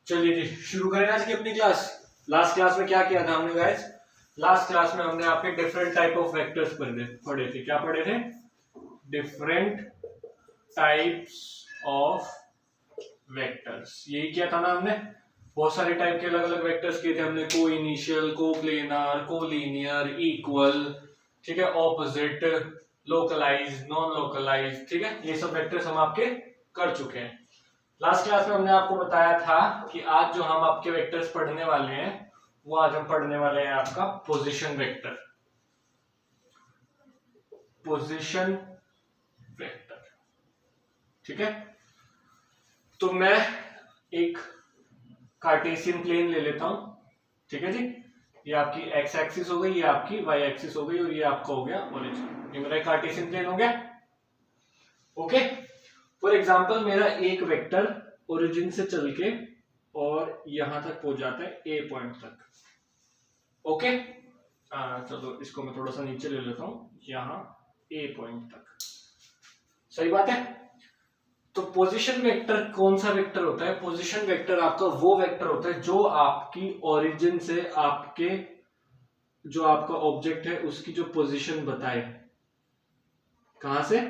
चलिए जी शुरू करें आज की अपनी क्लास। लास्ट क्लास में क्या किया था हमने गाइस? लास्ट क्लास में हमने आपके डिफरेंट टाइप ऑफ वेक्टर्स पढ़े थे। क्या पढ़े थे? Different types of vectors. यही किया था ना हमने। बहुत सारे टाइप के अलग अलग वेक्टर्स किए थे हमने। को इनिशियल, को प्लेनर, को लीनियर, इक्वल, ठीक है, ऑपोजिट, लोकलाइज, नॉन लोकलाइज, ठीक है, ये सब वेक्टर्स हम आपके कर चुके हैं। लास्ट क्लास में हमने आपको बताया था कि आज जो हम आपके वेक्टर्स पढ़ने वाले हैं वो आज हम पढ़ने वाले हैं आपका पोजीशन वेक्टर। पोजीशन वेक्टर, ठीक है। तो मैं एक कार्टेशियन प्लेन ले लेता हूं, ठीक है जी। ये आपकी एक्स एक्सिस हो गई, ये आपकी वाई एक्सिस हो गई और ये आपका हो गया ओरिजिन। ये मेरा कार्टेशियन प्लेन हो गया, ओके। फॉर एग्जाम्पल मेरा एक वेक्टर ओरिजिन से चल के और यहां तक पहुंच जाता है ए पॉइंट तक, ओके। चलो इसको मैं थोड़ा सा नीचे ले लेता हूं, यहां ए पॉइंट तक, सही बात है। तो पोजीशन वेक्टर कौन सा वेक्टर होता है? पोजीशन वेक्टर आपका वो वेक्टर होता है जो आपकी ओरिजिन से आपके जो आपका ऑब्जेक्ट है उसकी जो पोजीशन बताए। कहां से?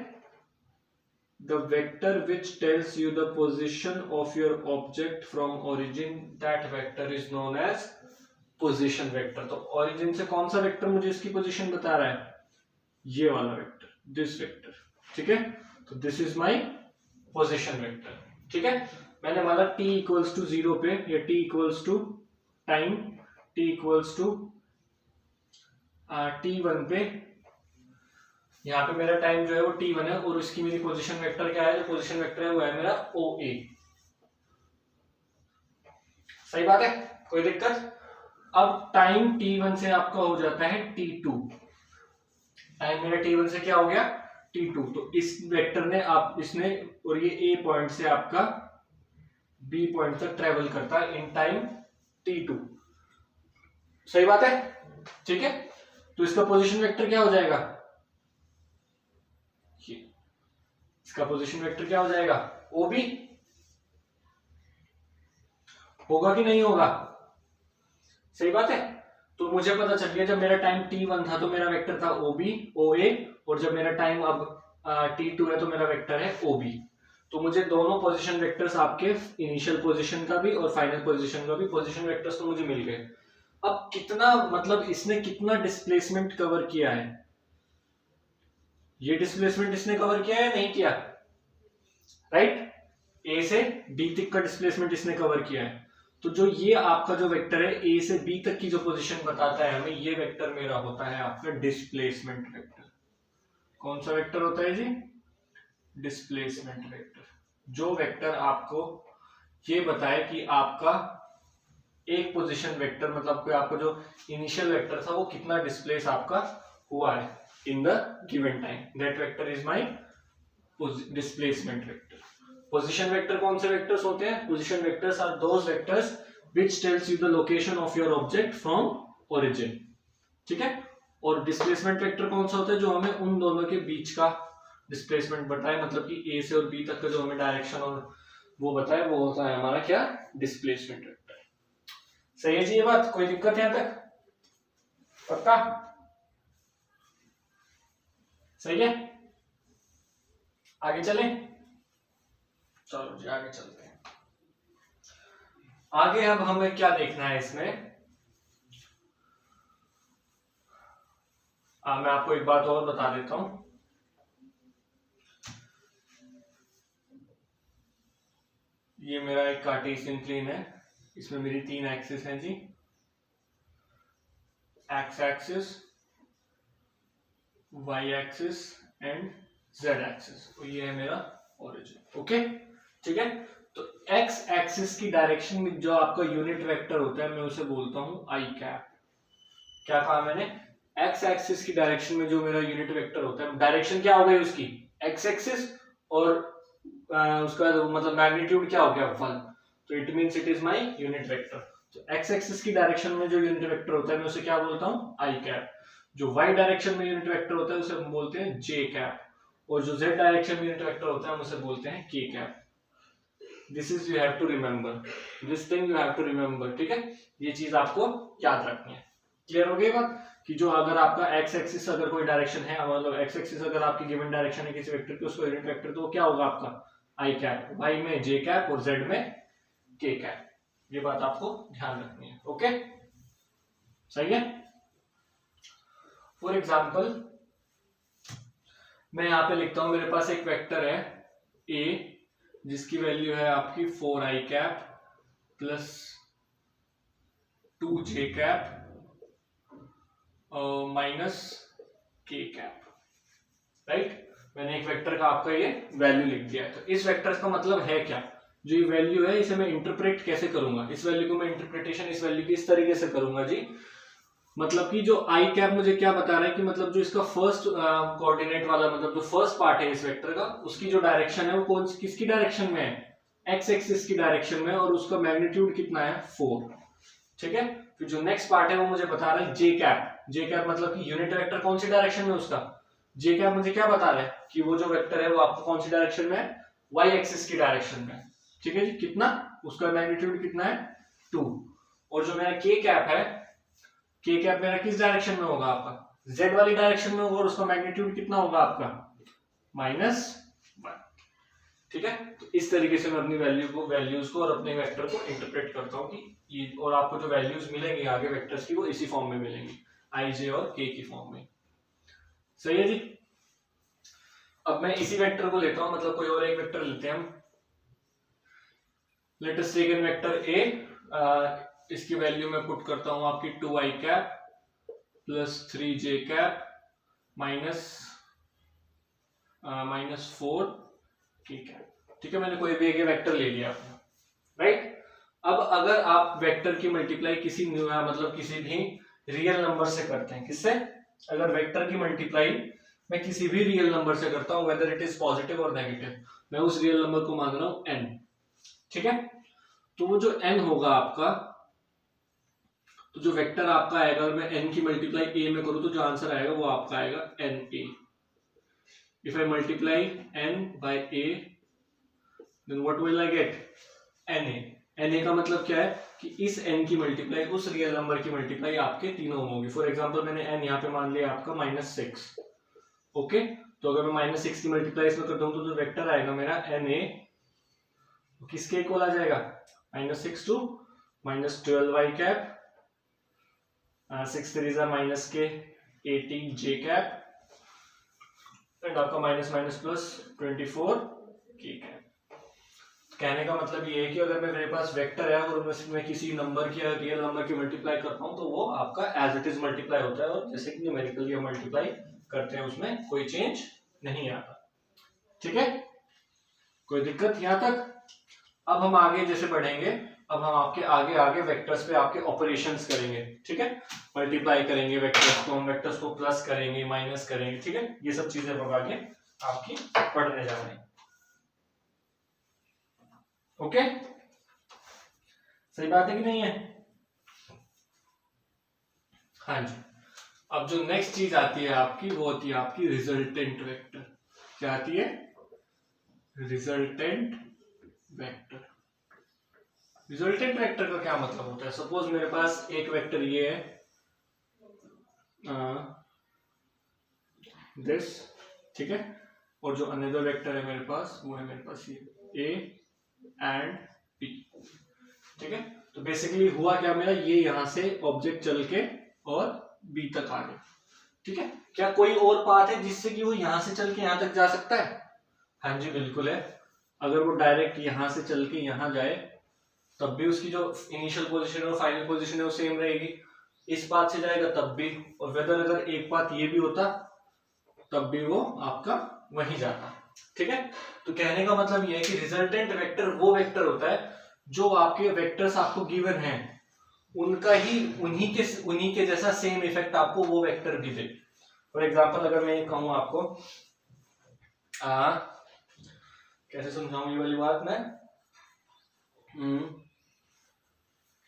The vector which tells you the position of your object from origin, that vector is known as position vector। तो origin से कौन सा वेक्टर मुझे इसकी पोजीशन बता रहा है? ये वाला वेक्टर, दिस वेक्टर, ठीक है। तो this is my position vector, ठीक है। मैंने माना t इक्वल्स टू 0 पे या t equals to time, t equals to t1 पे, यहाँ पे मेरा टाइम जो है वो t1 है और उसकी मेरी पोजीशन वेक्टर क्या है? जो पोजीशन वेक्टर है वो है मेरा OA। सही बात है, कोई दिक्कत? अब टाइम t1 से आपका हो जाता है t2। टाइम मेरा t1 से क्या हो गया? t2। तो इस वेक्टर ने इसने और ये a पॉइंट से आपका b पॉइंट तक ट्रेवल करता है इन टाइम t2। सही बात है, ठीक है। तो इसका पोजीशन वेक्टर क्या हो जाएगा? इसका पोजीशन वेक्टर क्या हो जाएगा? OB। होगा कि नहीं होगा? सही बात है। तो मुझे पता चल गया जब मेरा टाइम t1 था तो मेरा वेक्टर था OB, OA, और जब मेरा टाइम अब t2 है तो मेरा वेक्टर है OB। तो मुझे दोनों पोजीशन वेक्टर्स आपके इनिशियल पोजीशन का भी और फाइनल पोजीशन का भी पोजीशन वेक्टर्स तो मुझे मिल गए। अब कितना, मतलब इसने कितना डिस्प्लेसमेंट कवर किया है? ये डिस्प्लेसमेंट इसने कवर किया है नहीं किया? राइट, ए से बी तक का डिस्प्लेसमेंट इसने कवर किया है। तो जो ये आपका जो वेक्टर है ए से बी तक की जो पोजीशन बताता है हमें, ये वेक्टर मेरा होता है आपका डिस्प्लेसमेंट वेक्टर। कौन सा वेक्टर होता है जी? Displacement vector. जो वेक्टर आपको ये बताए कि आपका एक पोजीशन वेक्टर, मतलब कि आपका जो इनिशियल वेक्टर था वो कितना डिस्प्लेस आपका हुआ है in the given time, that vector is my displacement vector. Position vector कौन से वेक्टर्स होते हैं? Position vectors are those vectors which tells you the location of your object from origin, ठीक है। और डिस्प्लेसमेंट वेक्टर कौन सा होता है? जो हमें उन दोनों के बीच का डिस्प्लेसमेंट बताए, मतलब कि ए से और बी तक का जो हमें डायरेक्शन और वो बताए, वो होता है हमारा क्या? Displacement vector. सही है जी ये बात? कोई दिक्कत यहां तक? पक्का? सही है, आगे चलें। चलो जी आगे चलते हैं। आगे अब हमें क्या देखना है इसमें? मैं आपको एक बात और बता देता हूं। ये मेरा एक कार्टेशियन प्लेन है, इसमें मेरी 3 एक्सिस हैं जी, X axis, Y axis and Z axis. तो ये है मेरा ओरिजिन, ओके, ठीक है। तो एक्स एक्सिस की डायरेक्शन में जो आपका यूनिट वेक्टर होता है मैं उसे बोलता हूं आई कैप। क्या कहा मैंने? एक्स एक्सिस की डायरेक्शन में जो मेरा यूनिट वेक्टर होता है, डायरेक्शन क्या हो गई उसकी? एक्स एक्सिस, और उसका मतलब मैग्नीट्यूड क्या हो गया? 1। तो it means it is my unit vector. तो एक्स एक्सिस की डायरेक्शन में जो यूनिट वेक्टर होता है मैं उसे क्या बोलता हूं? आई कैप। जो वाई डायरेक्शन में यूनिट वेक्टर होता है उसे हम बोलते हैं जे कैप, और जो जेड डायरेक्शन में यूनिट वेक्टर होता है हम उसे बोलते हैं K cap. This is you have to remember, this thing you have to remember, ठीक है, ये चीज आपको याद रखनी है। क्लियर हो गई बात कि जो अगर आपका एक्स एक्सिस अगर कोई डायरेक्शन है, मतलब एक्स एक्सिस अगर आपकी गिवन डायरेक्शन है किसी वेक्टर की, उसको यूनिट वेक्टर, तो क्या होगा आपका आई कैप, वाई में जे कैप और जेड में के कैप। ये बात आपको ध्यान रखनी है। ओके, सही है। फॉर एग्जाम्पल मैं यहां पे लिखता हूं, मेरे पास एक वेक्टर है ए जिसकी वैल्यू है आपकी 4i cap plus 2j cap minus के कैप, राइट। मैंने एक वेक्टर का आपका ये वैल्यू लिख दिया है। तो इस वेक्टर का मतलब है क्या, जो ये वैल्यू है इसे मैं इंटरप्रेट कैसे करूंगा, इस वैल्यू को मैं इंटरप्रिटेशन इस वैल्यू की इस तरीके से करूंगा जी, मतलब कि जो आई कैप मुझे क्या बता रहा है कि मतलब जो इसका फर्स्ट कोऑर्डिनेट वाला, मतलब जो फर्स्ट पार्ट है इस वेक्टर का, उसकी जो डायरेक्शन है वो कौन किसकी डायरेक्शन में है, एक्स एक्सिस की डायरेक्शन में, और उसका मैग्नीट्यूड कितना है 4, ठीक है। फिर जो नेक्स्ट पार्ट है वो मुझे बता रहा है जे कैप, जे कैप मतलब कि यूनिट वेक्टर कौन सी डायरेक्शन में उसका, जे कैप मुझे क्या बता रहा है कि वो जो वेक्टर है वो आपको कौन सी डायरेक्शन में है, वाई एक्सिस की डायरेक्शन में, ठीक है जी। कितना, उसका मैग्नीट्यूड कितना है 2, और जो मेरा के कैप है, के कैप मेरा किस डायरेक्शन में होगा आपका, जेड वाली डायरेक्शन में होगा, और उसका मैग्नीट्यूड कितना होगा आपका -1, ठीक है। तो इस तरीके से मैं अपनी वैल्यूज को और अपने वेक्टर को इंटरप्रेट करता हूँ कि ये, और आपको जो वैल्यूज मिलेंगी आगे वेक्टर्स की वो इसी फॉर्म में मिलेंगी, आई जे और के की फॉर्म में। सही है जी। अब मैं इसी वेक्टर को लेता हूं, मतलब कोई और एक वेक्टर लेते हैं हम, let us take an vector A, इसकी वैल्यू मैं पुट करता हूं आपकी 2i cap plus 3j cap minus 4 के कैप, ठीक है। मैंने कोई भी एक वेक्टर ले लिया आपने, राइट। अब अगर आप वेक्टर की मल्टीप्लाई किसी मतलब किसी भी रियल नंबर से करते हैं, किससे, अगर वेक्टर की मल्टीप्लाई मैं किसी भी रियल नंबर से करता हूं, वेदर इट इज पॉजिटिव और नेगेटिव, मैं उस रियल नंबर को मान रहा हूं n, ठीक है। तो वो जो n होगा आपका, तो जो वेक्टर आपका आएगा, अगर मैं n की मल्टीप्लाई a में करूं तो जो आंसर आएगा वो आपका आएगा na। If I multiply n by a then what will I get, na। na का मतलब क्या है कि इस n की मल्टीप्लाई उस रियल नंबर की मल्टीप्लाई आपके तीनों होंगी। फॉर एग्जांपल मैंने n यहाँ पे मान लिया आपका -6, ओके। तो अगर मैं -6 की मल्टीप्लाई इसमें कर दूं तो जो वेक्टर आएगा मेरा na किसके इक्वल आ जाएगा, -6 to -12y cap, 6 3 -k 18 j cap and आपका माइनस प्लस 24 k कैप। कहने का मतलब ये है कि अगर मेरे पास वेक्टर है और मैं किसी नंबर की या रियल नंबर की मल्टीप्लाई करता हूं तो वो आपका एज इट इज मल्टीप्लाई होता है, और जैसे कि न्यूमेरिकली हम मल्टीप्लाई करते हैं उसमें कोई चेंज नहीं आता, ठीक है। कोई दिक्कत यहां तक। अब हम आगे जैसे बढ़ेंगे, अब हम आपके आगे वेक्टर्स पे आपके ऑपरेशंस करेंगे, ठीक है। मल्टीप्लाई करेंगे वेक्टर्स को, हम वेक्टर्स को प्लस करेंगे, माइनस करेंगे, ठीक है। ये सब चीजें हम आगे आपकी पढ़ने जा रहे हैं, ओके। सही बात है कि नहीं है, हाँ जी। अब जो नेक्स्ट चीज आती है आपकी वो होती है आपकी रिजल्टेंट वेक्टर। क्या आती है, रिजल्टेंट वेक्टर। रिजल्टेंट वेक्टर का क्या मतलब होता है, सपोज मेरे पास एक वेक्टर ये है दिस, ठीक है, और जो अनदर वेक्टर है मेरे पास वो है मेरे पास ये ए एंड बी, ठीक है। तो बेसिकली हुआ क्या, मेरा ये यहां से ऑब्जेक्ट चल के और बी तक आ गया, ठीक है। क्या कोई और पाथ है जिससे कि वो यहां से चल के यहां तक जा सकता है, हाँ जी बिल्कुल है। अगर वो डायरेक्ट यहां से चल के यहां जाए तब भी उसकी जो इनिशियल पोजीशन और फाइनल पोजीशन है वो सेम रहेगी, इस पाथ से जाएगा तब भी, और वेदर अगर एक पाथ ये भी होता तब भी वो आपका वहीं जाता, ठीक है। तो कहने का मतलब ये है कि रिजल्टेंट वेक्टर वो वेक्टर होता है जो आपके वेक्टर्स आपको गिवन हैं उनका ही उन्हीं के जैसा सेम इफेक्ट आपको वो वेक्टर भी दे। फॉर एग्जांपल अगर मैं ये कहूं आपको कैसे समझाऊं ये वाली बात मैं,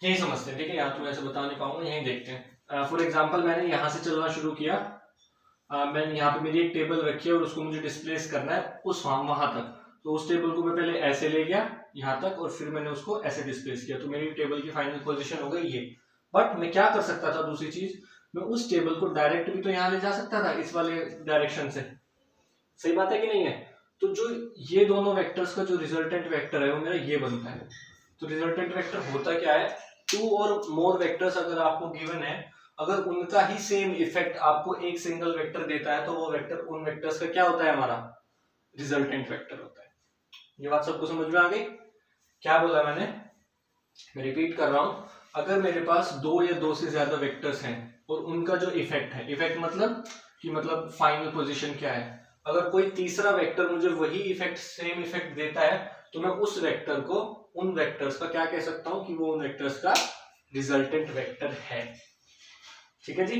यही समझते हैं, ठीक है। यहाँ तो ऐसे बता नहीं पाऊंगा, यही देखते हैं। फॉर एग्जांपल मैंने यहाँ से चलना शुरू किया, मैंने यहाँ पे मेरी एक टेबल रखी है और उसको मुझे डिस्प्लेस करना है उस वहां तक, तो उस टेबल को मैं पहले ऐसे ले गया यहाँ तक और फिर मैंने उसको ऐसे डिस्प्लेस किया, तो मेरी टेबल की फाइनल पोजीशन हो गई ये। बट मैं क्या कर सकता था, दूसरी चीज, मैं उस टेबल को डायरेक्ट भी तो यहाँ ले जा सकता था इस वाले डायरेक्शन से, सही बात है कि नहीं है। तो जो ये दोनों वेक्टर्स का जो रिजल्टेंट वेक्टर है वो मेरा ये बनता है। तो रिजल्टेंट वेक्टर होता क्या है, 2 और मोर वेक्टर्स अगर आपको गिवन है, अगर उनका ही सेम इफेक्ट आपको एक सिंगल वेक्टर देता है तो वो वेक्टर उन वेक्टर्स का क्या होता है, हमारा रिजल्टेंट वेक्टर होता है। ये बात सबको समझ में आ गई? क्या बोला मैंने, मैं रिपीट कर रहा हूं, अगर मेरे पास 2 या 2 से ज्यादा वेक्टर्स हैं और उनका जो इफेक्ट है, इफेक्ट मतलब कि मतलब फाइनल पोजीशन क्या है, अगर कोई तीसरा वेक्टर मुझे वही इफेक्ट सेम इफेक्ट देता है तो मैं उस वेक्टर को उन वेक्टर्स का क्या कह सकता हूं कि वो उन वेक्टर्स का रिजल्टेंट वेक्टर है। ठीक है जी,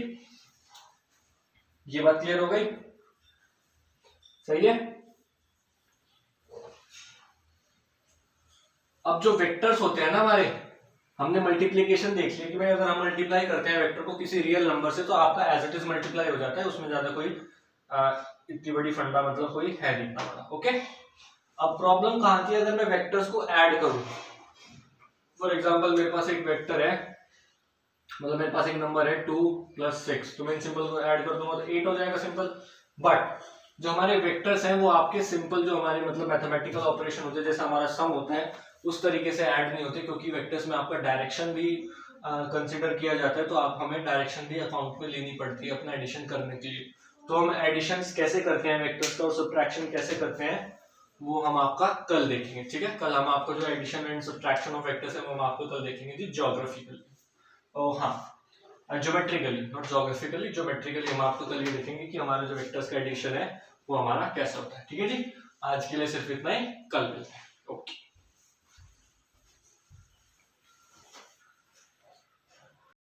ये बात क्लियर हो गई? सही है। अब जो वेक्टर्स होते हैं ना हमारे, हमने मल्टीप्लीकेशन देख लिया कि भाई अगर हम मल्टीप्लाई करते हैं वेक्टर को किसी रियल नंबर से तो आपका एज इट इज मल्टीप्लाई हो जाता है, उसमें ज्यादा कोई इतनी बड़ी फंडा मतलब कोई है नहीं इतना बड़ा। ओके, अब प्रॉब्लम कहां थी, अगर मैं वेक्टर्स को ऐड करूं, फॉर एग्जांपल मेरे पास एक वेक्टर है, मतलब मेरे पास एक नंबर है 2 + 6, तो मैं इन सिंबल को ऐड कर दूंगा तो 8 हो जाएगा सिंपल। बट जो हमारे वेक्टर्स हैं वो आपके सिंपल जो हमारे मतलब मैथमेटिकल ऑपरेशन होते हैं, जैसे हमारा सम होता है उस तरीके से ऐड नहीं होते, क्योंकि वेक्टर्स में आपका डायरेक्शन भी कंसिडर किया जाता है, तो आप हमें डायरेक्शन भी अकाउंट में लेनी पड़ती है अपना एडिशन करने के लिए। तो हम एडिशन कैसे करते हैं वेक्टर्स का और सब्ट्रैक्शन कैसे करते हैं वो हम आपका कल देखेंगे। ठीक है, कल हम आपको जो addition and subtraction of vectors है वो हम आपको कल देखेंगे जी ज्योग्राफिकली। हाँ, ज्योमेट्रिकली, नॉट ज्योग्राफिकली, ज्योमेट्रिकली हम आपको कल ये देखेंगे कि हमारा जो वेक्टर्स का एडिशन है वो हमारा कैसा होता है। ठीक है जी, आज के लिए सिर्फ इतना ही, कल मिलते हैं। ओके।